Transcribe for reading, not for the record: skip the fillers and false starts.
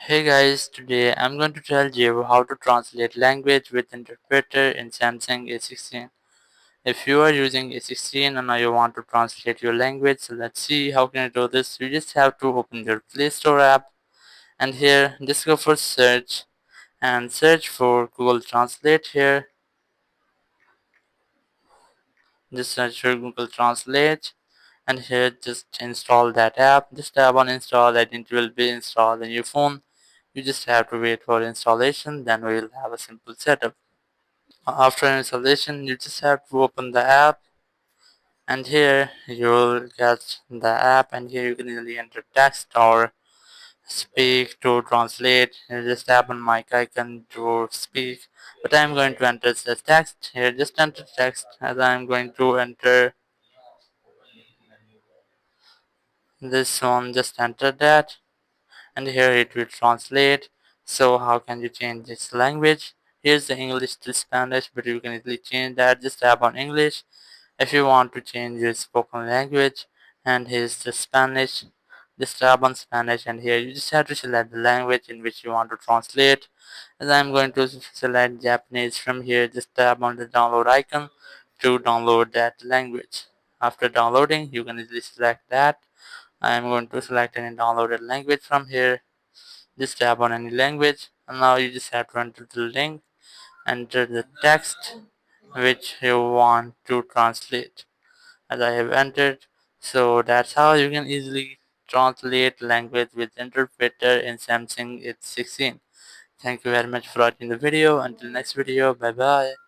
Hey guys, today I'm going to tell you how to translate language with interpreter in Samsung A16. If you are using A16 and now you want to translate your language, so let's see how can you do this. You just have to open your Play Store app and here just go for search and search for Google Translate here. Just search for Google Translate and here just install that app. Just tap on install and it will be installed in your phone. You just have to wait for installation, then we will have a simple setup. After installation, you just have to open the app, and here you'll get the app, and here you can easily enter text or speak to translate. You just tap on mic icon to speak, but I'm going to enter the text here. Just enter text as I'm going to enter this one. Just enter that, and here it will translate. So how can you change this language? Here's the English to Spanish, but you can easily change that. Just tap on English. If you want to change your spoken language, and here's the Spanish, just tap on Spanish, and here you just have to select the language in which you want to translate. As I'm going to select Japanese from here, just tap on the download icon to download that language. After downloading, you can easily select that. I'm going to select any downloaded language from here. Just tap on any language, and now you just have to enter the link, enter the text which you want to translate as I have entered. So that's how you can easily translate language with interpreter in Samsung A16. Thank you very much for watching the video. Until next video, bye bye.